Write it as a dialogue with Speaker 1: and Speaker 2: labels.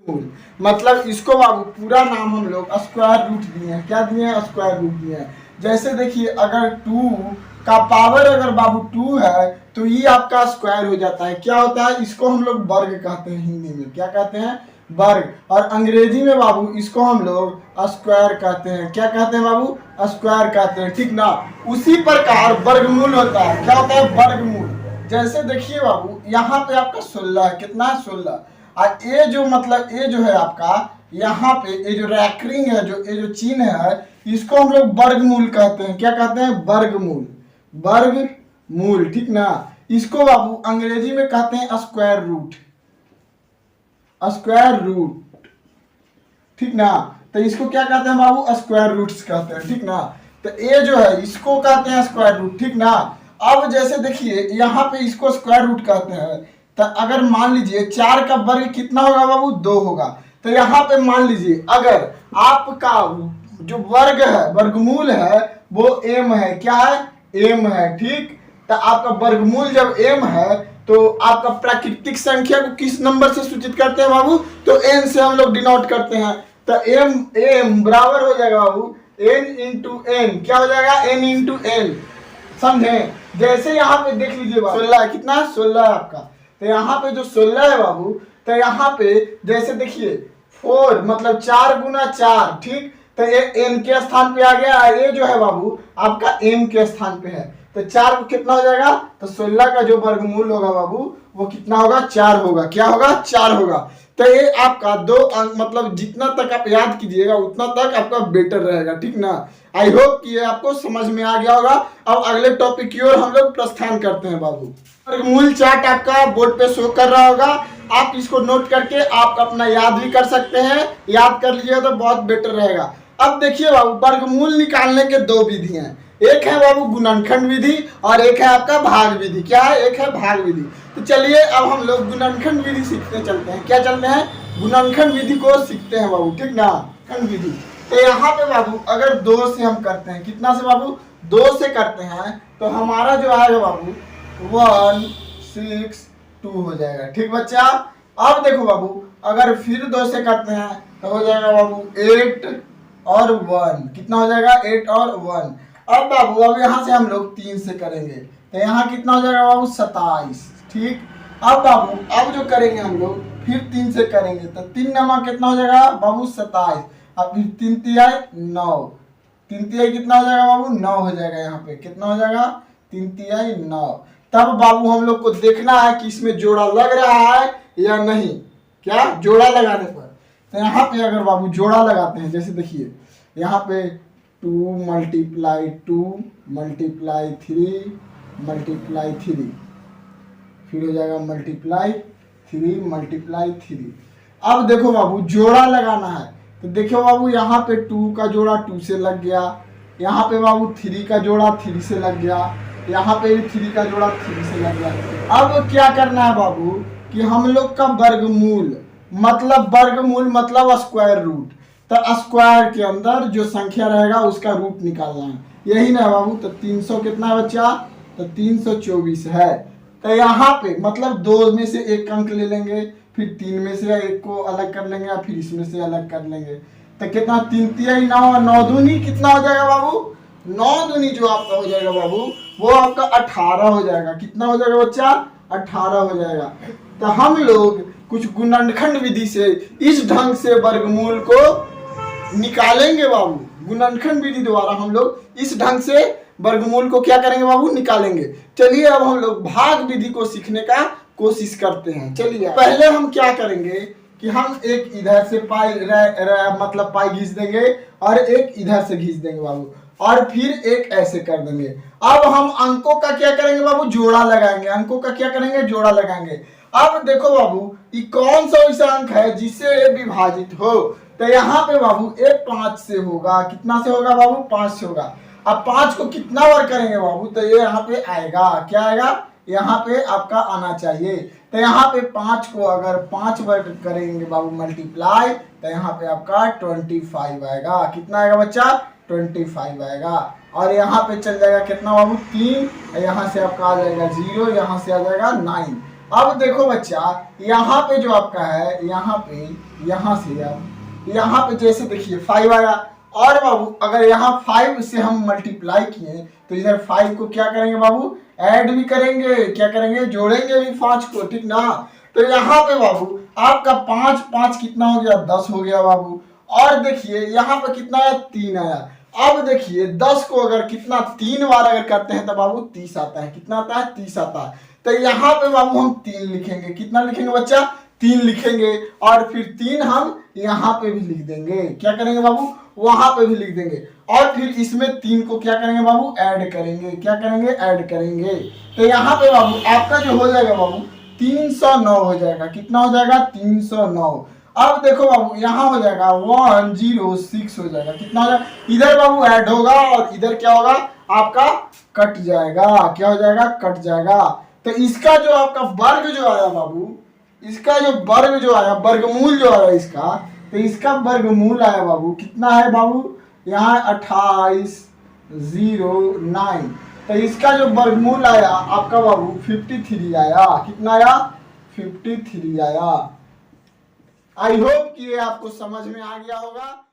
Speaker 1: वर्गमूल। मतलब इसको बाबू पूरा नाम हम लोग स्क्वायर रूट दिए हैं। क्या दिए हैं? स्क्वायर रूट दिए हैं। जैसे देखिए अगर 2 का पावर अगर बाबू 2 है तो ये आपका स्क्वायर हो जाता है। क्या होता है? इसको हम लोग वर्ग कहते हैं। हिंदी में क्या कहते हैं? वर्ग। और अंग्रेजी में बाबू इसको हम लोग स्क्वायर कहते हैं। क्या कहते हैं बाबू? स्क्वायर कहते हैं, ठीक ना। उसी प्रकार वर्गमूल होता है। क्या होता है? वर्गमूल। जैसे देखिए बाबू यहाँ पे आपका 16 है। कितना है? 16। और ये जो मतलब ये जो है आपका यहाँ पे ये जो रैकरिंग है, जो ये जो चिन्ह है, इसको हम लोग वर्गमूल कहते हैं। क्या कहते हैं? वर्गमूल। वर्गमूल, ठीक ना। इसको बाबू अंग्रेजी में कहते हैं स्क्वायर रूट। स्क्वायर रूट, ठीक ना। तो इसको क्या कहते हैं बाबू? स्क्वायर रूट्स कहते हैं, ठीक ना। तो ये जो है इसको कहते हैं स्क्वायर रूट, ठीक ना। अब जैसे देखिए यहाँ पे इसको स्क्वायर रूट कहते हैं। तो अगर मान लीजिए 4 का वर्ग कितना होगा बाबू? 2 होगा। तो यहाँ पे मान लीजिए अगर आपका जो वर्ग है, वर्गमूल है, वो m है। क्या है? m है, ठीक। तो आपका वर्गमूल जब m है तो आपका प्राकृतिक संख्या को किस नंबर से सूचित करते हैं बाबू? तो n से हम लोग डिनोट करते हैं। तो m बराबर हो जाएगा बाबू n इंटू n। क्या हो जाएगा? n into n। समझे? जैसे यहाँ पे देख लीजिए 16 कितना? 16 है आपका। तो यहाँ पे जो 16 है बाबू, तो यहाँ पे जैसे देखिए 4 मतलब 4 गुना 4, ठीक। तो ये n के स्थान पे आ गया। ये जो है बाबू आपका m के स्थान पे है। तो 4 को कितना हो जाएगा? तो 16 का जो वर्गमूल होगा बाबू वो कितना होगा? 4 होगा। क्या होगा? 4 होगा। तो ये आपका 2 अंक मतलब जितना तक आप याद कीजिएगा उतना तक आपका बेटर रहेगा, ठीक ना। आई होप कि ये आपको समझ में आ गया होगा। अब अगले टॉपिक की ओर हम लोग प्रस्थान करते हैं बाबू। वर्गमूल चार्ट आपका बोर्ड पे शो कर रहा होगा। आप इसको नोट करके आप अपना याद भी कर सकते हैं। याद कर लीजिएगा तो बहुत बेटर रहेगा। अब देखिए बाबू वर्गमूल निकालने के 2 विधि हैं। एक है बाबू गुणनखंड विधि और एक है आपका भाग विधि। क्या है? एक है भाग विधि। तो चलिए अब हम लोग गुणनखंड विधि सीखते चलते हैं। क्या चलते हैं? गुणनखंड विधि को सीखते हैं बाबू, ठीक ना। खंड विधि। तो यहाँ पे बाबू अगर 2 से हम करते हैं, कितना से बाबू? 2 से करते हैं तो हमारा जो आएगा बाबू 1 6 2 हो जाएगा, ठीक बच्चा। अब देखो बाबू अगर फिर 2 से करते हैं तो हो जाएगा बाबू 8 और 1। कितना हो जाएगा? 8 और 1। अब बाबू अब यहाँ से हम लोग 3 से करेंगे तो यहाँ कितना हो जाएगा बाबू? 27, ठीक। अब बाबू अब जो करेंगे हम लोग फिर 3 से करेंगे तो 3 नमा कितना हो जाएगा बाबू? 27। अब फिर 3 तिहाई 9। 3 तिहाई कितना हो जाएगा बाबू? 9 हो जाएगा। यहाँ पे कितना हो जाएगा? 3 तिहाई 9। तब बाबू हम लोग को देखना है कि इसमें जोड़ा लग रहा है या नहीं। क्या? जोड़ा लगाने पर। तो यहाँ पे अगर बाबू जोड़ा लगाते हैं, जैसे देखिए यहाँ पे 2 मल्टीप्लाई 2 मल्टीप्लाई 3 मल्टीप्लाई 3, फिर हो जाएगा मल्टीप्लाई 3 मल्टीप्लाई 3। अब देखो बाबू जोड़ा लगाना है तो देखो बाबू यहाँ पे 2 का जोड़ा 2 से लग गया। यहाँ पे बाबू 3 का जोड़ा 3 से लग गया। यहाँ पे भी 3 का जोड़ा 3 से लग गया। अब क्या करना है बाबू कि हम लोग का वर्गमूल मतलब स्क्वायर रूट। तो स्क्वायर के अंदर जो संख्या रहेगा उसका रूट निकालना है, यही ना बाबू। तो 300 कितना है बच्चा? तो 324 है। तो यहाँ पे मतलब 2 में से 1 अंक ले लेंगे, फिर 3 में से 1 को अलग कर लेंगे और फिर इसमें से अलग कर लेंगे। तो कितना? 3 तिहाई 9 और 9 दूनी कितना हो जाएगा बाबू? 9 दूनी जो आपका हो जाएगा बाबू वो आपका 18 हो जाएगा। कितना हो जाएगा बच्चा? 18 हो जाएगा। तो हम लोग कुछ गुणनखंड विधि से इस ढंग से वर्गमूल को निकालेंगे बाबू। गुणनखंड विधि द्वारा हम लोग इस ढंग से वर्गमूल को क्या करेंगे बाबू? निकालेंगे। चलिए अब हम लोग भाग विधि को सीखने का कोशिश करते हैं। चलिए पहले हम क्या करेंगे कि हम एक इधर से पाई मतलब पाई घींच देंगे और एक इधर से घींच देंगे बाबू, और फिर एक ऐसे कर देंगे। अब हम अंकों का क्या करेंगे बाबू? जोड़ा लगाएंगे। अंकों का क्या करेंगे? जोड़ा लगाएंगे। अब देखो बाबू ये कौन सा ऐसा अंक है जिससे ये विभाजित हो? तो यहाँ पे बाबू ये 5 से होगा। कितना से होगा बाबू? 5 से होगा। अब 5 को कितना बार करेंगे बाबू? तो ये यहाँ पे आएगा। क्या आएगा? यहाँ पे आपका आना चाहिए। तो यहाँ पे 5 को अगर 5 बार करेंगे बाबू मल्टीप्लाई तो यहाँ पे आपका 25 आएगा। कितना आएगा बच्चा? 25 आएगा। और यहाँ पे चल जाएगा कितना बाबू? 3। यहाँ से आपका आ जाएगा 0, यहाँ से आ जाएगा 9। अब देखो बच्चा, यहाँ पे जो आपका है, यहाँ पे, यहाँ से अब यहाँ पे जैसे देखिए 5 आया, और बाबू अगर यहाँ 5 से हम मल्टीप्लाई किए तो इधर 5 को क्या करेंगे बाबू, ऐड भी करेंगे, क्या करेंगे, जोड़ेंगे भी 5 को, ठीक ना। तो यहाँ पे बाबू आपका 5 5 कितना हो गया, 10 हो गया बाबू। और देखिए यहाँ पे कितना आया, 3 आया। अब देखिए 10 को अगर कितना 3 बार अगर करते हैं तो बाबू 30 आता है, कितना आता है, 30 आता है। तो यहाँ पे बाबू हम 3 लिखेंगे, कितना लिखेंगे बच्चा, 3 लिखेंगे, और फिर 3 हम यहाँ पे भी लिख देंगे, क्या करेंगे बाबू, वहां पे भी लिख देंगे, और फिर इसमें 3 को क्या करेंगे बाबू, ऐड करेंगे, क्या करेंगे, ऐड करेंगे। तो यहाँ पे बाबू आपका जो हो जाएगा बाबू 309 हो जाएगा, कितना हो जाएगा, 309। अब देखो बाबू यहाँ हो जाएगा 106 हो जाएगा, कितना हो जाएगा, इधर बाबू ऐड होगा और इधर क्या होगा आपका, कट जाएगा, क्या हो जाएगा, कट जाएगा। तो इसका जो आपका वर्ग जो आया बाबू, इसका जो वर्ग जो आया, वर्गमूल जो आया इसका, तो इसका वर्गमूल आया बाबू, कितना है बाबू, यहाँ 2809। तो इसका जो वर्गमूल आया आपका बाबू 53 आया, कितना आया, 53 आया। आई होप कि ये आपको समझ में आ गया होगा।